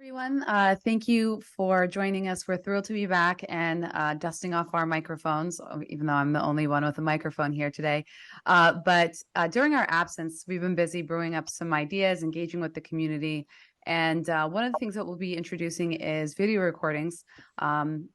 Everyone, thank you for joining us. We're thrilled to be back and dusting off our microphones, even though I'm the only one with a microphone here today. But during our absence, we've been busy brewing up some ideas, engaging with the community. And one of the things that we'll be introducing is video recordings in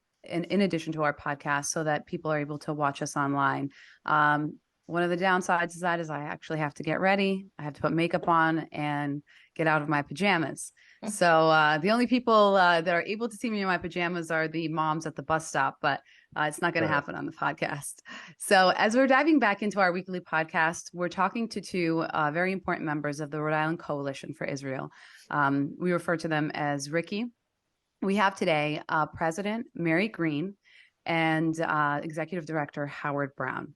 addition to our podcast so that people are able to watch us online. One of the downsides of that is I actually have to get ready. I have to put makeup on and get out of my pajamas. So the only people that are able to see me in my pajamas are the moms at the bus stop, but it's not going to happen on the podcast. So as we're diving back into our weekly podcast, we're talking to two very important members of the Rhode Island Coalition for Israel. We refer to them as Ricky. We have today President Mary Green and Executive Director Howard Brown.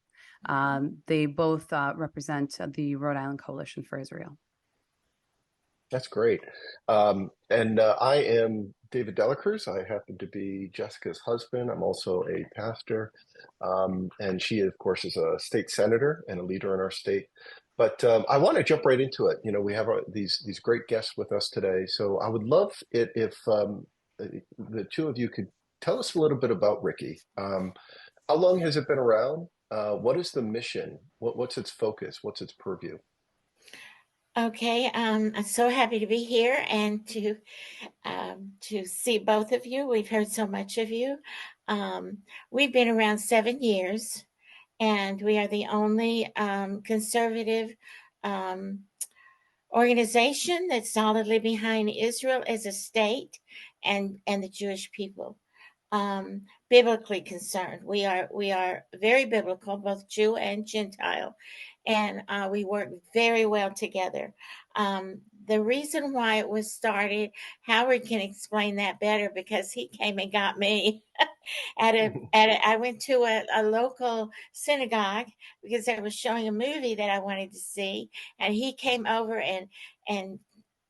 They both represent the Rhode Island Coalition for Israel. That's great. And I am David Delacruz. I happen to be Jessica's husband. I'm also a pastor. And she, of course, is a state senator and a leader in our state. But I want to jump right into it. You know, we have these great guests with us today. So I would love it if the two of you could tell us a little bit about Ricky. How long has it been around? What is the mission? What's its focus? What's its purview? Okay, I'm so happy to be here and to see both of you. We've heard so much of you. We've been around 7 years, and we are the only conservative organization that's solidly behind Israel as a state and the Jewish people. Biblically concerned. We are very biblical, both Jew and Gentile, and we work very well together. The reason why it was started, Howard can explain that better because he came and got me I went to a local synagogue because I was showing a movie that I wanted to see, and he came over and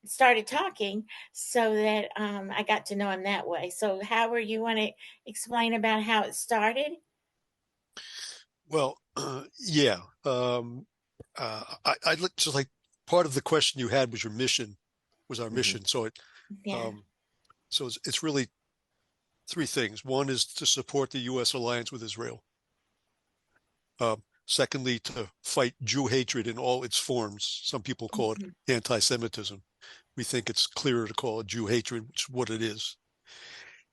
started talking so that I got to know him that way. So Howard, you want to explain about how it started? Well, yeah. I'd just like part of the question you had was your mission, was our mission. So it's really three things. One is to support the U.S. alliance with Israel. Secondly, to fight Jew hatred in all its forms. Some people call it anti-Semitism. We think it's clearer to call it Jew hatred, which is what it is.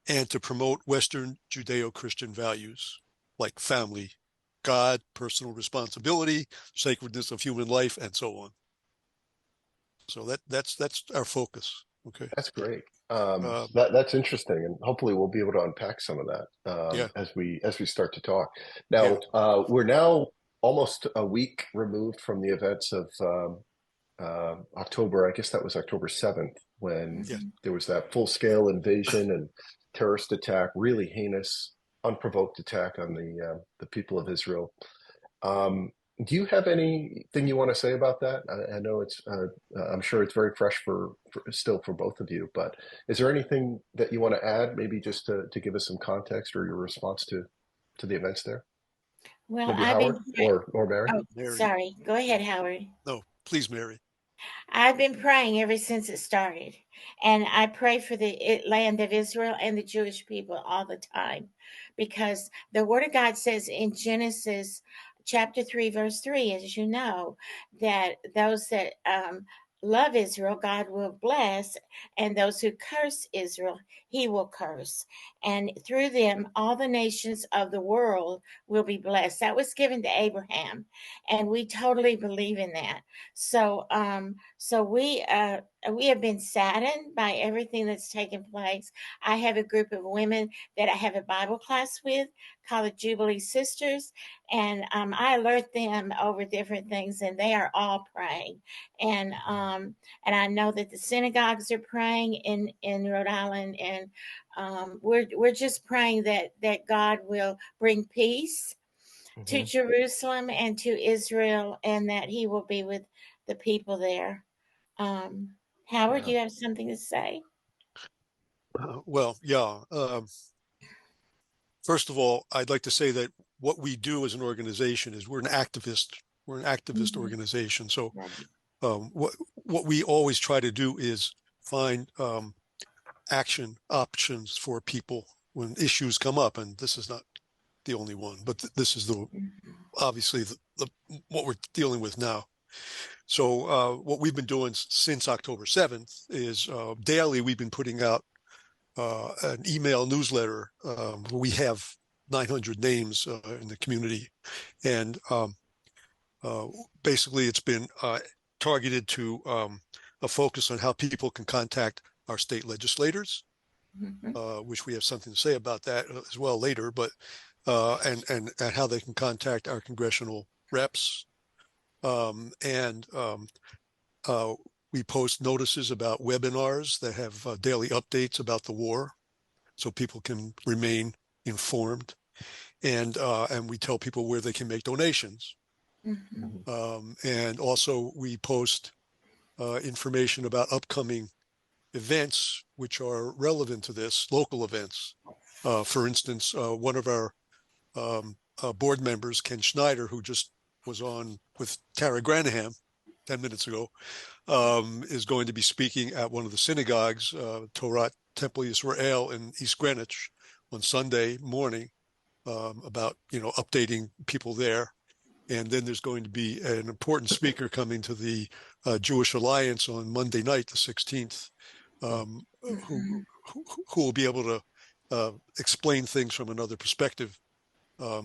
And to promote Western Judeo-Christian values like family, God, personal responsibility, sacredness of human life, and so on. So that's our focus. Okay, that's great. That's interesting, and hopefully we'll be able to unpack some of that as we start to talk. Now, we're now almost a week removed from the events of October, I guess that was October 7th, when there was that full-scale invasion and terrorist attack, really heinous, unprovoked attack on the people of Israel. Do you have anything you want to say about that? I know it's, I'm sure it's very fresh still for both of you, but is there anything that you want to add, maybe just to give us some context or your response to the events there? Well, maybe Howard or Mary? Oh, Mary. Sorry. Go ahead, Howard. No, please, Mary. I've been praying ever since it started, and I pray for the land of Israel and the Jewish people all the time, because the Word of God says in Genesis chapter 3, verse 3, as you know, that those that love Israel, God will bless, and those who curse Israel, he will curse. And through them, all the nations of the world will be blessed. That was given to Abraham, and we totally believe in that. So, we have been saddened by everything that's taken place. I have a group of women that I have a Bible class with called the Jubilee Sisters, and I alert them over different things, and they are all praying. And I know that the synagogues are praying in Rhode Island, and we're just praying that God will bring peace to Jerusalem and to Israel, and that he will be with the people there. Howard, you have something to say? First of all, I'd like to say that what we do as an organization is we're an activist organization. So what we always try to do is find action options for people when issues come up. And this is not the only one, but this is obviously what we're dealing with now. So what we've been doing since October 7th is daily we've been putting out an email newsletter. We have 900 names in the community, and basically it's been targeted to a focus on how people can contact our state legislators, which we have something to say about that as well later, but and how they can contact our congressional reps. We post notices about webinars that have daily updates about the war, so people can remain informed. And we tell people where they can make donations. And also we post information about upcoming events which are relevant to this, local events. For instance, one of our board members, Ken Schneider, who just was on with Tara Granahan 10 minutes ago, is going to be speaking at one of the synagogues, Torah Temple Yisrael in East Greenwich on Sunday morning, about, updating people there. And then there's going to be an important speaker coming to the Jewish Alliance on Monday night, the 16th, who will be able to explain things from another perspective.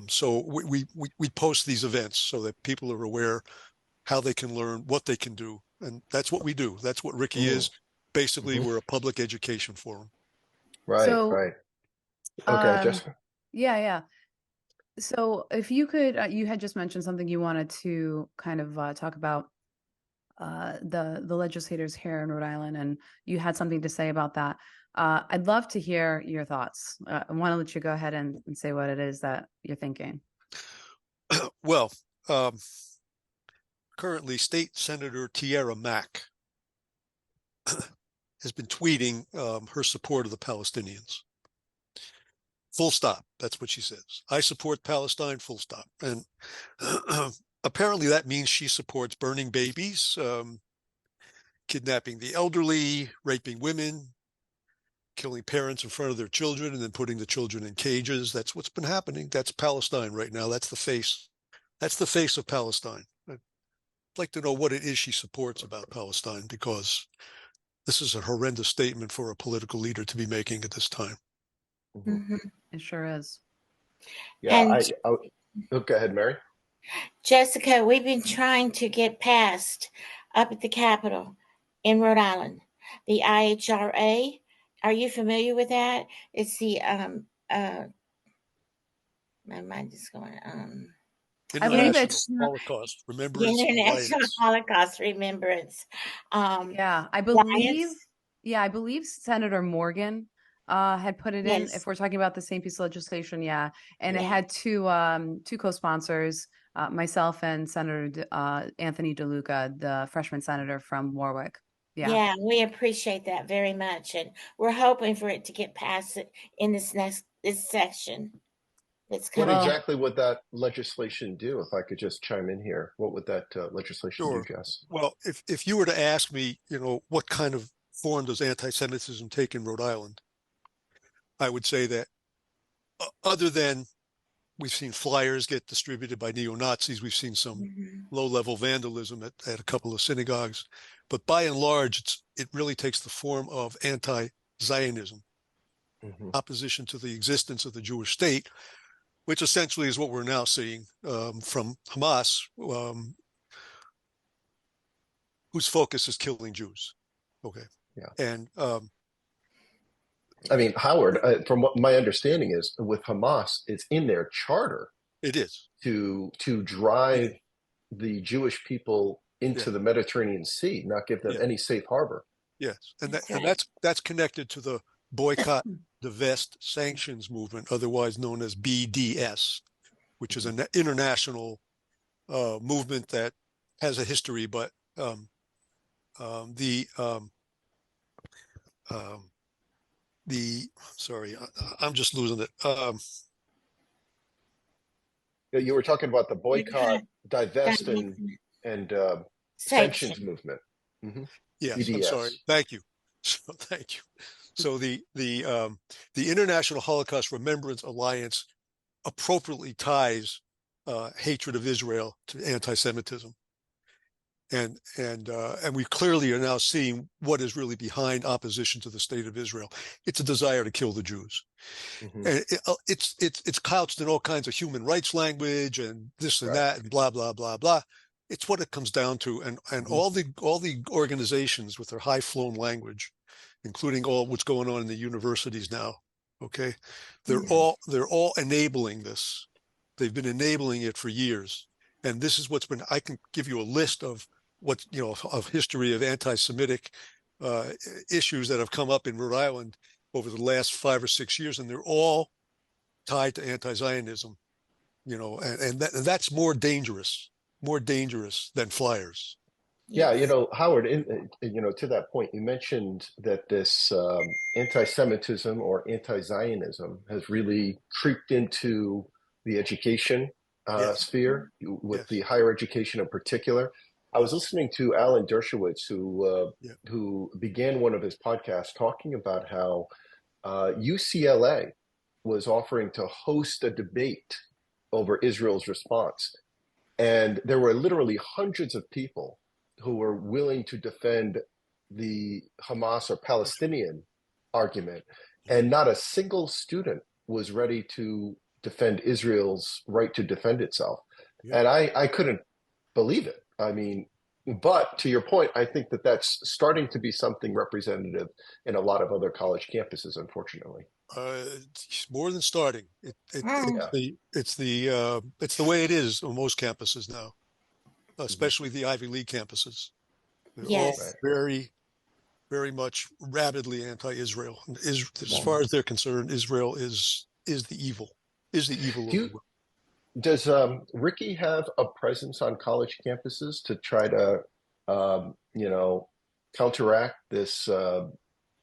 So we post these events so that people are aware how they can learn, what they can do. And that's what we do. That's what Ricky is. Basically, we're a public education forum. Right, right. Okay, Jessica? Yeah. So if you could, you had just mentioned something you wanted to kind of talk about the legislators here in Rhode Island, and you had something to say about that. I'd love to hear your thoughts. I want to let you go ahead and say what it is that you're thinking. Well, currently, State Senator Tiara Mack has been tweeting her support of the Palestinians. Full stop. That's what she says. I support Palestine, full stop. And apparently that means she supports burning babies, kidnapping the elderly, raping women, killing parents in front of their children, and then putting the children in cages. That's what's been happening. That's Palestine right now. That's the face. That's the face of Palestine. I'd like to know what it is she supports about Palestine, because this is a horrendous statement for a political leader to be making at this time. It sure is. Yeah, go ahead, Mary. Jessica, we've been trying to get passed up at the Capitol in Rhode Island, the IHRA. Are you familiar with that? It's the my mind is going I believe it's Holocaust Remembrance International Alliance. Holocaust Remembrance. I believe Senator Morgan had put it in. If we're talking about the same piece of legislation, and it had two co-sponsors, myself and Senator Anthony DeLuca, the freshman senator from Warwick. Yeah, we appreciate that very much, and we're hoping for it to get passed in this session. What exactly would that legislation do? If I could just chime in here, what would that legislation do, Jess? Well, if you were to ask me, what kind of form does anti-Semitism take in Rhode Island, I would say that other than we've seen flyers get distributed by neo-Nazis, we've seen some low-level vandalism at a couple of synagogues, but by and large, it really takes the form of anti-Zionism, opposition to the existence of the Jewish state, which essentially is what we're now seeing from Hamas, whose focus is killing Jews. Okay. Yeah. And I mean, Howard, from what my understanding is, with Hamas, it's in their charter. It is to drive the Jewish people into the Mediterranean Sea, not give them any safe harbor. Yes, and that's connected to the boycott, divest, sanctions movement, otherwise known as BDS, which is an international movement that has a history, but I'm just losing it. You were talking about the boycott, divest, and sanctions movement. Yes, BDS. I'm sorry. Thank you. Thank you. So the International Holocaust Remembrance Alliance appropriately ties hatred of Israel to anti-Semitism. And we clearly are now seeing what is really behind opposition to the state of Israel. It's a desire to kill the Jews. Mm-hmm. And it's couched in all kinds of human rights language and this and that and blah, blah, blah, blah. It's what it comes down to. And all the organizations with their high flown language, including all what's going on in the universities now, okay, they're all enabling this. They've been enabling it for years. And this is what's been, I can give you a list of what, of history of anti-Semitic issues that have come up in Rhode Island over the last 5 or 6 years, and they're all tied to anti-Zionism, and that's more dangerous than flyers. Yeah, Howard, to that point, you mentioned that this anti-Semitism or anti-Zionism has really creeped into the education sphere, with the higher education in particular. I was listening to Alan Dershowitz, who began one of his podcasts talking about how UCLA was offering to host a debate over Israel's response. And there were literally hundreds of people who were willing to defend the Hamas or Palestinian argument. And not a single student was ready to defend Israel's right to defend itself. Yeah. And I couldn't believe it. I mean, but to your point, I think that that's starting to be something representative in a lot of other college campuses, unfortunately. It's more than starting. It's the way it is on most campuses now, especially the Ivy League campuses. They're all very, very much rabidly anti-Israel. As far as they're concerned, Israel is the evil. Is the evil of the world. Does Ricky have a presence on college campuses to try to, counteract this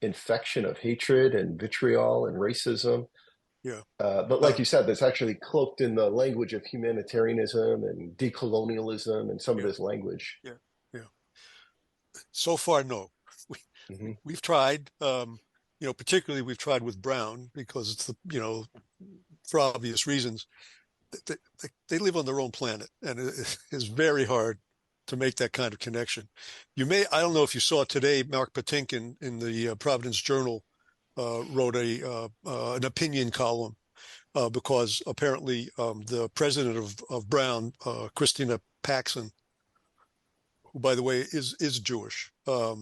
infection of hatred and vitriol and racism? Yeah. But like you said, that's actually cloaked in the language of humanitarianism and decolonialism and some of this language. Yeah. So far, no. We've tried, particularly we've tried with Brown because it's for obvious reasons. They live on their own planet, and it is very hard to make that kind of connection. I don't know if you saw today, Mark Patinkin in the Providence Journal wrote an opinion column because apparently the president of Brown, Christina Paxson, who by the way is Jewish, put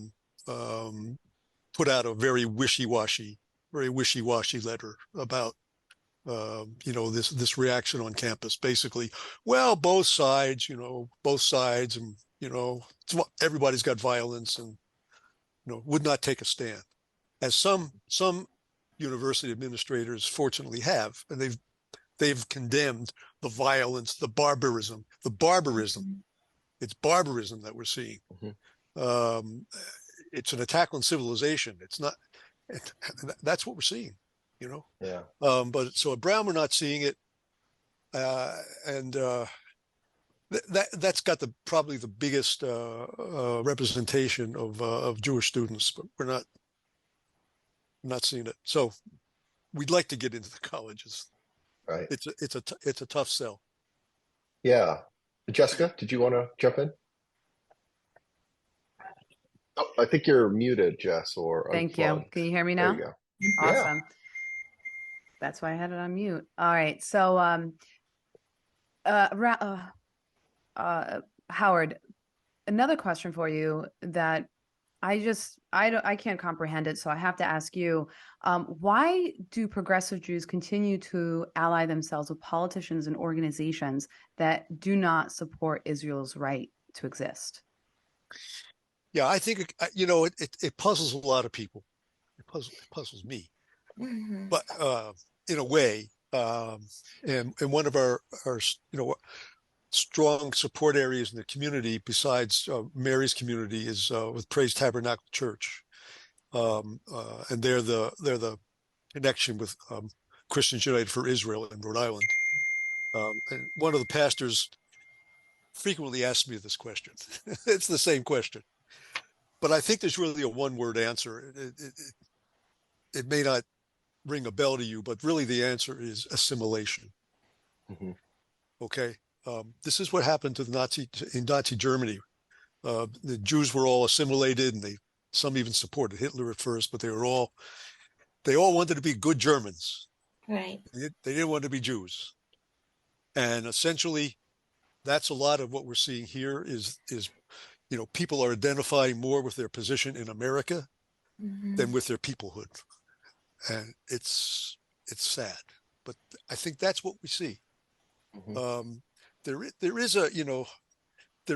out a very wishy-washy letter about this reaction on campus. Basically, well, both sides, and everybody's got violence, and would not take a stand, as some university administrators fortunately have, and they've condemned the violence, the barbarism. It's barbarism that we're seeing. It's an attack on civilization. It's not. That's what we're seeing. Yeah. But so at Brown, we're not seeing it, and that's got probably the biggest representation of Jewish students, but we're not seeing it. So we'd like to get into the colleges. Right. It's a tough sell. Yeah. Jessica, did you want to jump in? Oh, I think you're muted, Jess. Thank you. Can you hear me now? There you go. Awesome. Yeah. That's why I had it on mute. All right. So, Howard, another question for you that I can't comprehend it. So I have to ask you, why do progressive Jews continue to ally themselves with politicians and organizations that do not support Israel's right to exist? Yeah, I think, it puzzles a lot of people. It puzzles me. Mm-hmm. But in a way, and one of our strong support areas in the community, besides Mary's community, is with Praise Tabernacle Church, and they're the connection with Christians United for Israel in Rhode Island. And one of the pastors frequently asks me this question. It's the same question, but I think there's really a one-word answer. it may not ring a bell to you, but really the answer is assimilation. Mhm. Okay. This is what happened to in Nazi Germany. The Jews were all assimilated, and some even supported Hitler at first, but they all wanted to be good Germans. Right. They didn't want to be Jews. And essentially, that's a lot of what we're seeing here is people are identifying more with their position in America than with their peoplehood. And it's sad, but I think that's what we see. Mhm. There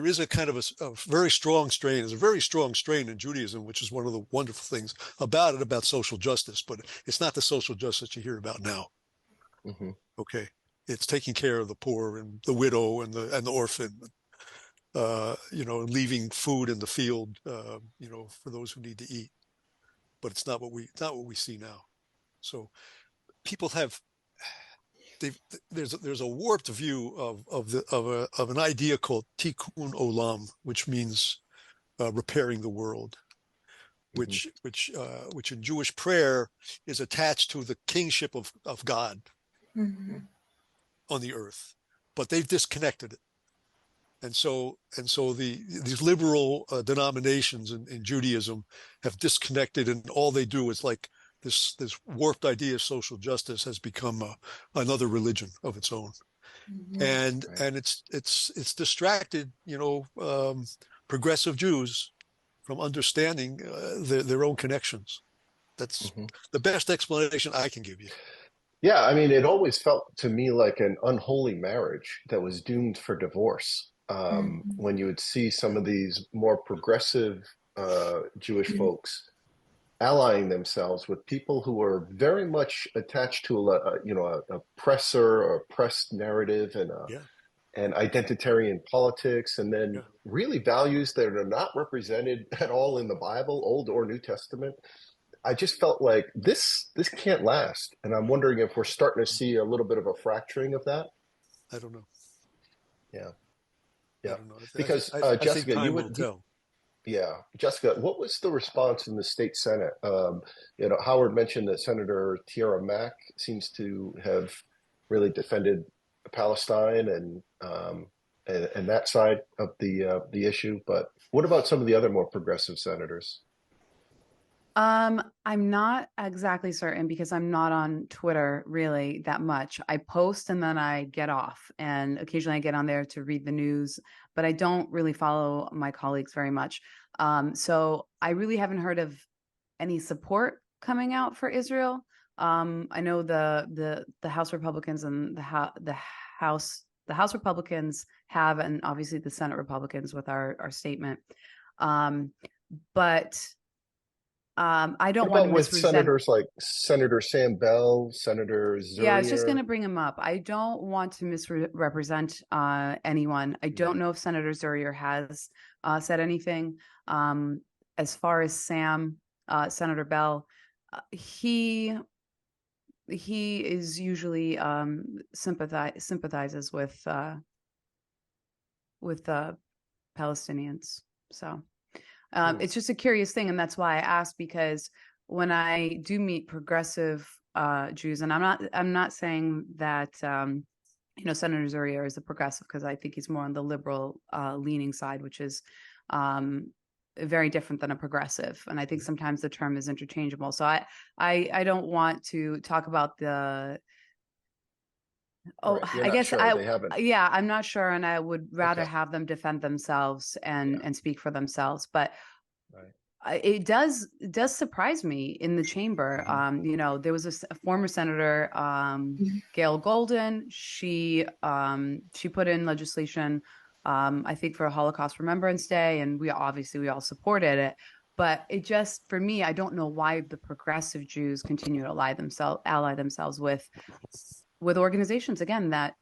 is a kind of a very strong strain. There's a very strong strain in Judaism, which is one of the wonderful things about social justice, but it's not the social justice you hear about now. Mhm. Okay. It's taking care of the poor and the widow and the orphan, and leaving food in the field, for those who need to eat. But it's not what we see now. So people there's a warped view of an idea called tikkun olam, which means repairing the world, Mhm. which in Jewish prayer is attached to the kingship of God on the earth, but they've disconnected it. And so these liberal denominations in Judaism have disconnected, and all they do is like this warped idea of social justice has become another religion of its own, and Right. and it's distracted progressive Jews from understanding their own connections. That's Mhm. the best explanation I can give you. Yeah, I mean, it always felt to me like an unholy marriage that was doomed for divorce. When you would see some of these more progressive Jewish folks allying themselves with people who are very much attached to a oppressor or oppressed narrative and Yeah, and identitarian politics, and then yeah. really values that are not represented at all in the Bible, Old or New Testament. I just felt like this can't last, and I'm wondering if we're starting to see a little bit of a fracturing of that. I don't know. Yeah, I yeah. don't know. Because I think Jessica, time will tell. yeah, Jessica, what was the response in the state Senate? Howard mentioned that Senator Tiara Mack seems to have really defended Palestine and that side of the issue. But what about some of the other more progressive senators? I'm not exactly certain because I'm not on Twitter really that much. I post and then I get off, and occasionally I get on there to read the news, but I don't really follow my colleagues very much. So I really haven't heard of any support coming out for Israel. I know the House Republicans and the House Republicans have, and obviously the Senate Republicans with our statement. But I What don't want to about with misrepresent. senators like Senator Sam Bell, Senator Yeah, I was just going Zurier? to bring him up. I don't want to misrepresent anyone. I don't know if Senator Zurier has said anything. As far as Senator Bell, he is usually sympathizes with Palestinians. So Hmm. it's just a curious thing, and that's why I asked, because when I do meet progressive Jews, and I'm not saying that Senator Zurier is a progressive, because I think he's more on the liberal leaning side, which is very different than a progressive, and I think sometimes the term is interchangeable. So I don't want to talk about the. Oh, Right. You're I not guess sure. They haven't. yeah, I'm not sure, and I would rather Okay. have them defend themselves Yeah. and speak for themselves. But Right. it does surprise me in the chamber. Mhm. There was a former senator, Gail Golden. She put in legislation, I think for Holocaust Remembrance Day, and we all supported it. But it just, for me, I don't know why the progressive Jews continue to ally themselves with organizations, again, that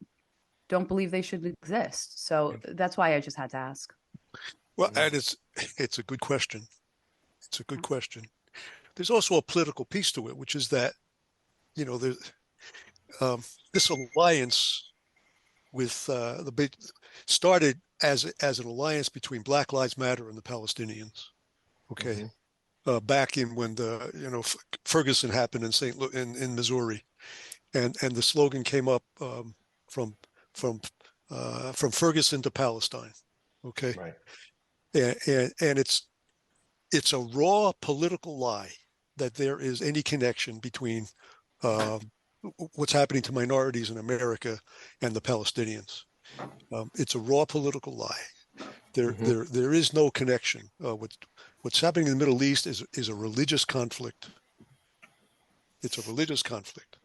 don't believe they should exist. So that's why I just had to ask. Well, Mhm. and it's a good question. It's a good question. There's also a political piece to it, which is that there's this alliance with the big started as an alliance between Black Lives Matter and the Palestinians. Okay, Mhm. back in when the Ferguson happened in in Missouri, and the slogan came up from from Ferguson to Palestine. Okay, Right. and it's a raw political lie that there is any connection between what's happening to minorities in America and the Palestinians. It's a raw political lie. There is no connection. What's happening in the Middle East is a religious conflict. It's a religious conflict.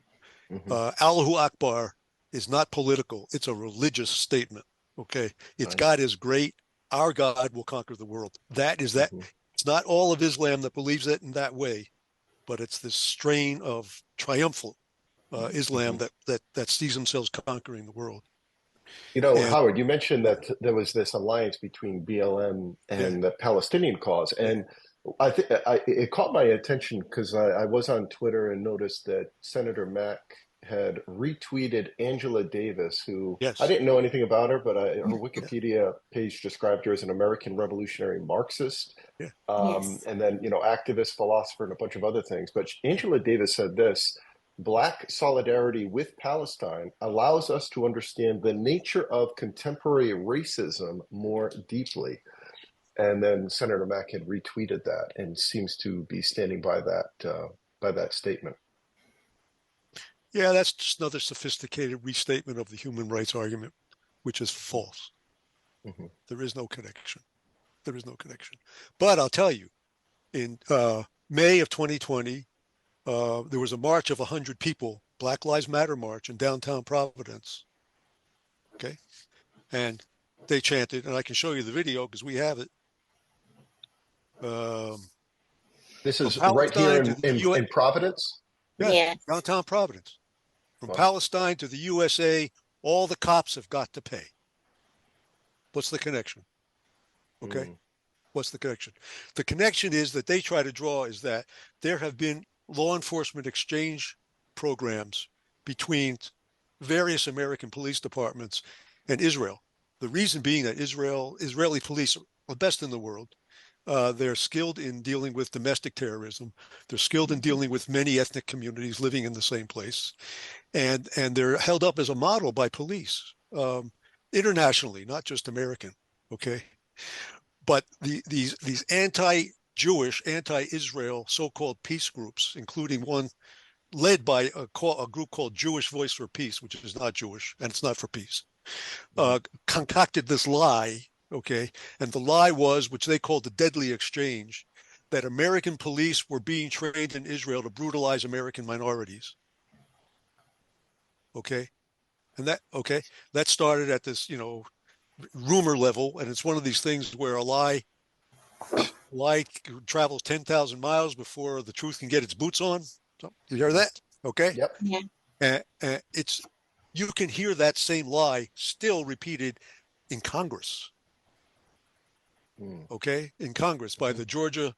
Allahu Akbar is not political. It's a religious statement. Okay, it's Right. God is great. Our God will conquer the world. That is that. It's not all of Islam that believes it in that way, but it's this strain of triumphal Islam that sees themselves conquering the world. And Howard, you mentioned that there was this alliance between BLM yeah, and the Palestinian cause, yeah, and I think it caught my attention because I was on Twitter and noticed that Senator Mack had retweeted Angela Davis, who I yes, didn't know anything about her, but her yeah, Wikipedia page described her as an American revolutionary Marxist, yeah, Yes. and then activist, philosopher, and a bunch of other things. But Angela Davis said this. Black solidarity with Palestine allows us to understand the nature of contemporary racism more deeply. And then Senator Mack had retweeted that and seems to be standing by that statement. yeah. That's just another sophisticated restatement of the human rights argument, which is false. Mm-hmm. There is no connection. There is no connection. But I'll tell you, in May of 2020, there was a march of 100 people, Black Lives Matter march in downtown Providence. Okay, and they chanted, and I can show you the video because we have it. This From is right here Palestine to in, the in, U.S. in Providence. Yeah, Yes. downtown Providence. From Wow. Palestine to the USA, all the cops have got to pay. What's the connection? Okay. Mm. What's the connection? The connection is that they try to draw is that there have been law enforcement exchange programs between various American police departments and Israel. The reason being that Israeli police are the best in the world. They're skilled in dealing with domestic terrorism. They're skilled in dealing with many ethnic communities living in the same place, and they're held up as a model by police internationally, not just American. Okay, but these anti-Jewish, anti-Israel so-called peace groups, including one led by a group called Jewish Voice for Peace, which is not Jewish and it's not for peace, concocted this lie, okay? And the lie was, which they called the deadly exchange, that American police were being trained in Israel to brutalize American minorities. Okay? And that started at this, rumor level, and it's one of these things where a lie travels 10,000 miles before the truth can get its boots on. So, you hear that? Okay? Yep. Yeah. You can hear that same lie still repeated in Congress. Okay, in Congress by the Georgia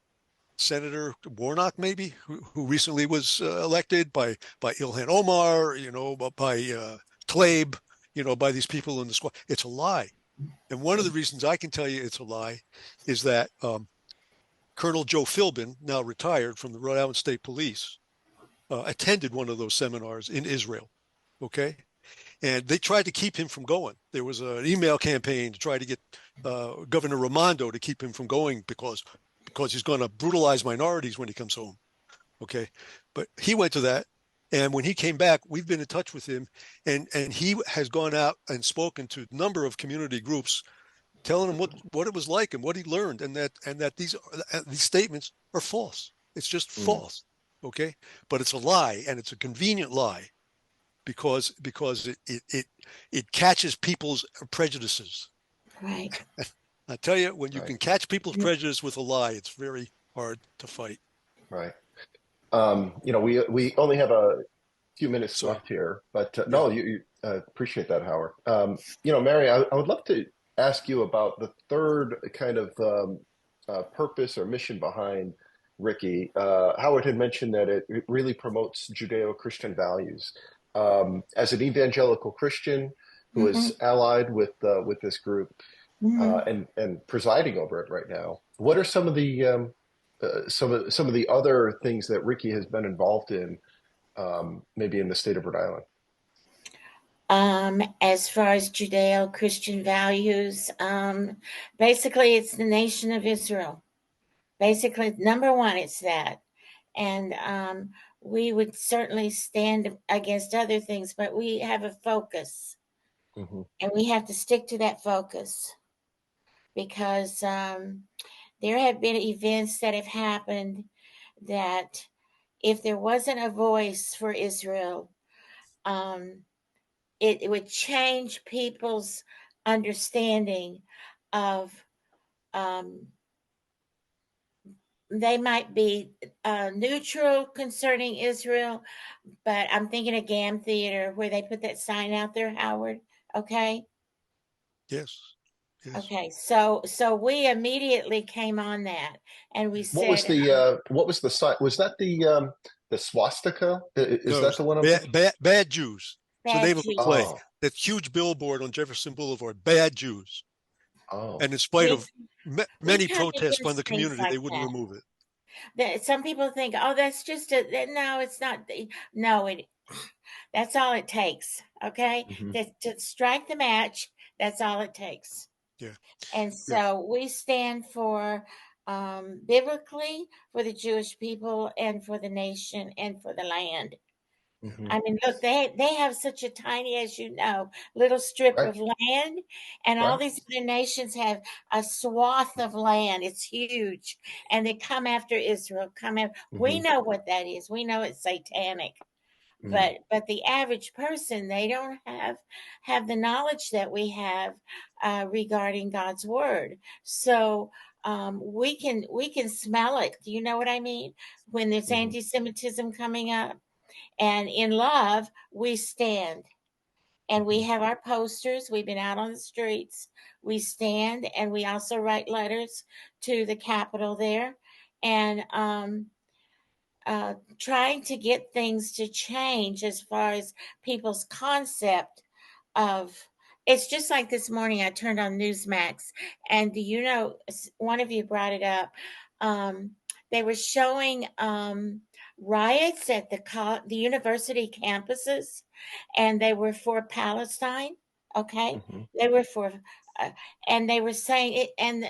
Senator Warnock, maybe, who recently was elected, by Ilhan Omar, by Tlaib, by these people in the squad. It's a lie. And one of the reasons I can tell you it's a lie is that Colonel Joe Philbin, now retired from the Rhode Island State Police, attended one of those seminars in Israel. Okay. And they tried to keep him from going. There was an email campaign to try to get Governor Raimondo to keep him from going because he's going to brutalize minorities when he comes home. Okay. But he went to that. And when he came back, we've been in touch with him. And he has gone out and spoken to a number of community groups, telling them what it was like and what he learned, and that these statements are false. It's just false. Okay. But it's a lie, and it's a convenient lie. Because it catches people's prejudices. Right. I tell you, when you can catch people's prejudice with a lie, it's very hard to fight. Right. We only have a few minutes left here, but no, you appreciate that, Howard. Mary, I would love to ask you about the third kind of purpose or mission behind Ricky. Howard had mentioned that it really promotes Judeo-Christian values. As an evangelical Christian who is allied with this group and presiding over it right now, what are some of the some of the other things that Ricky has been involved in, maybe in the state of Rhode Island? As far as Judeo-Christian values, basically it's the nation of Israel. Basically, number one, it's that. And we would certainly stand against other things, but we have a focus. Mm-hmm. And we have to stick to that focus because there have been events that have happened that if there wasn't a voice for Israel, it would change people's understanding of they might be neutral concerning Israel, but I'm thinking of GAM Theater where they put that sign out there, Howard. Okay. Yes. Yes. Okay. So we immediately came on that and we What was said, the sign? Was that the swastika? Is No, that the one I'm thinking? bad Jews. It's the bad name of the Jews. play. Oh, That huge billboard on Jefferson Boulevard, bad Jews. oh, And in spite We, of we many come protests by the against things community, like they wouldn't that. remove it. Some people think, oh, that's just no, it's not. No, that's all it takes. Okay. mm-hmm. To strike the match, that's all it takes. Yeah. And Yeah. so we stand for biblically for the Jewish people and for the nation and for the land. Mm-hmm. I mean, look, they have such a tiny, as you know, little strip Right. of land, and all Right. these other nations have a swath of land. It's huge, and they come after Israel. We Mm-hmm. know what that is. We know it's satanic, Mm-hmm. but the average person, they don't have the knowledge that we have regarding God's word. So we can smell it. Do you know what I mean? When there's Mm-hmm. anti-Semitism coming up. And in love, we stand. And we have our posters. We've been out on the streets. We stand, and we also write letters to the Capitol there, and trying to get things to change as far as people's concept of. It's just like this morning. I turned on Newsmax, and do you know? One of you brought it up. They were showing riots at the university campuses, and they were for Palestine. Okay, Mm-hmm. they were for, and they were saying it, and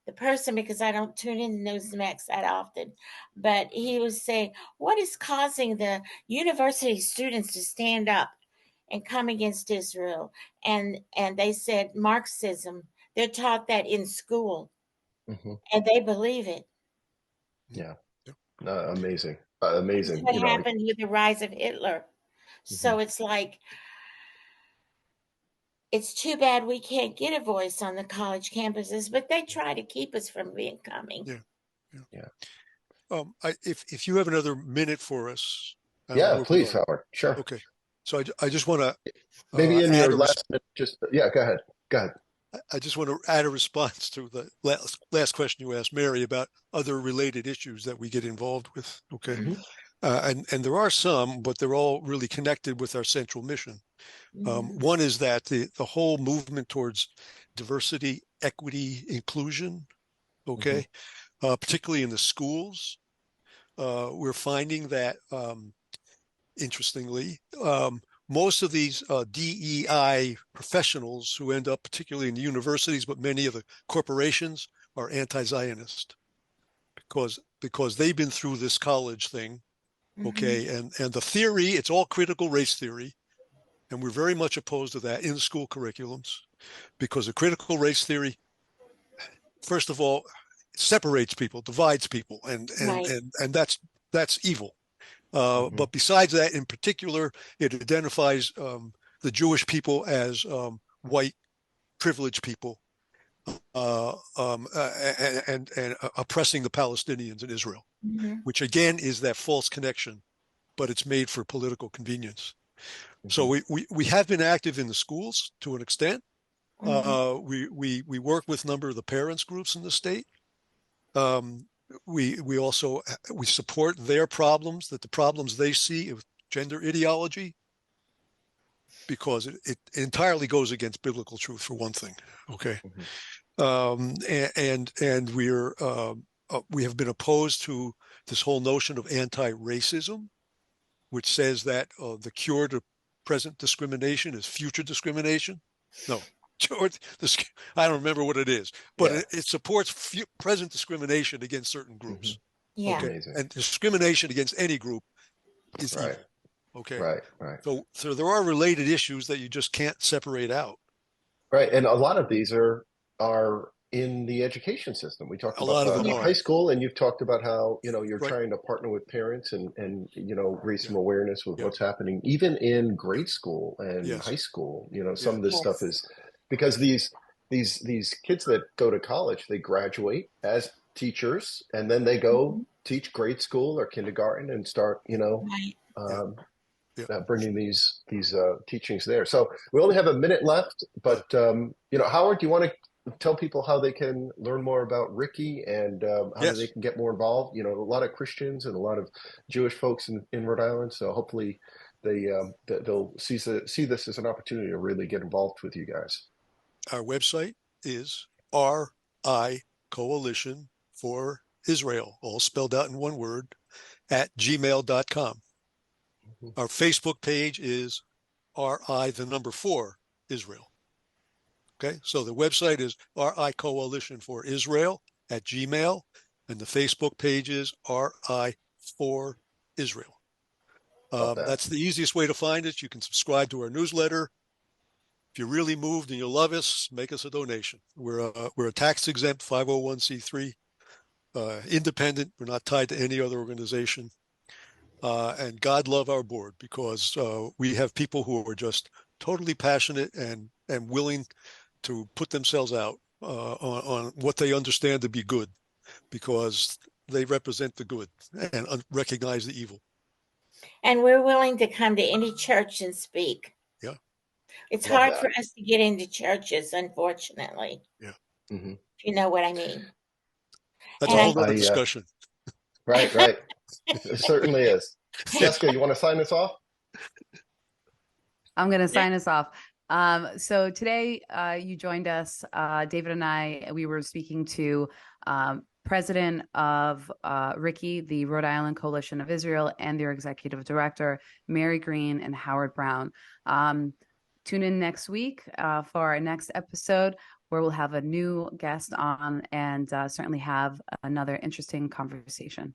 the person, because I don't tune in Newsmax that often, but he was saying, what is causing the university students to stand up and come against Israel? And they said Marxism. They're taught that in school, Mm-hmm. and they believe it. Yeah. Yeah. Amazing. This is Amazing. what You know. happened with the rise of Hitler. So Mm-hmm. it's like, it's too bad we can't get a voice on the college campuses, but they try to keep us from coming. Yeah. Yeah. If you have another minute for us, Yeah, please, Howard. Sure. Okay. So I just want to Maybe in your last minute, yeah, go ahead. Go ahead. I just want to add a response to the last question you asked Mary about other related issues that we get involved with. Okay. Mm-hmm. And there are some, but they're all really connected with our central mission. Mm-hmm. One is that the whole movement towards diversity, equity, inclusion, okay, particularly in the schools, we're finding that, interestingly, most of these DEI professionals who end up particularly in the universities, but many of the corporations, are anti-Zionist because they've been through this college thing, okay, and the theory, it's all critical race theory, and we're very much opposed to that in school curriculums because the critical race theory, first of all, separates people, divides people, and that's evil. But besides that, in particular, it identifies the Jewish people as white, privileged people, and oppressing the Palestinians in Israel, which again is that false connection, but it's made for political convenience. So we have been active in the schools to an extent. We work with a number of the parents groups in the state. We also support their problems, that the problems they see with gender ideology, because it entirely goes against biblical truth, for one thing. Okay. And we have been opposed to this whole notion of anti-racism, which says that the cure to present discrimination is future discrimination. No, I don't remember what it is, but Yeah. it supports present discrimination against certain groups. Yeah. Okay, Amazing. and discrimination against any group is Right. evil. Okay, Right. Right. so there are related issues that you just can't separate out. Right. And a lot of these are in the education system. We talked A about lot of them high are. school, and you've talked about how, you're Right. trying to partner with parents and raise some awareness with Yeah. what's happening, even in grade school and Yes. high school. Some Yeah. of this Yes. stuff is because these kids that go to college, they graduate as teachers, and then they go teach grade school or kindergarten and start, Right. um, Yeah. bringing these teachings there. So we only have a minute left, but Howard, do you want to tell people how they can learn more about Ricky and how Yes. they can get more involved? A lot of Christians and a lot of Jewish folks in Rhode Island. So hopefully they'll see this as an opportunity to really get involved with you guys. Our website is RI Coalition for Israel, all spelled out in one word, @gmail.com. Our Facebook page is RI, the number 4, Israel. Okay, so the website is RI Coalition for Israel @gmail, and the Facebook page is RI for Israel. That's the easiest way to find us. You can subscribe to our newsletter. If you're really moved and you love us, make us a donation. We're a tax-exempt 501c3, independent. We're not tied to any other organization. And God love our board, because we have people who are just totally passionate and willing to put themselves out on what they understand to be good, because they represent the good and recognize the evil. And we're willing to come to any church and speak. Yeah. It's Love hard that. for us to get into churches, unfortunately. Yeah. Mm-hmm. If you know what I mean. That's And a whole other discussion. Right. It certainly is. Jessica, you want to sign us off? I'm going to sign us off. So today you joined us, David and I, we were speaking to president of Ricky, the Rhode Island Coalition of Israel, and their executive director, Mary Green and Howard Brown. Tune in next week for our next episode, where we'll have a new guest on and certainly have another interesting conversation.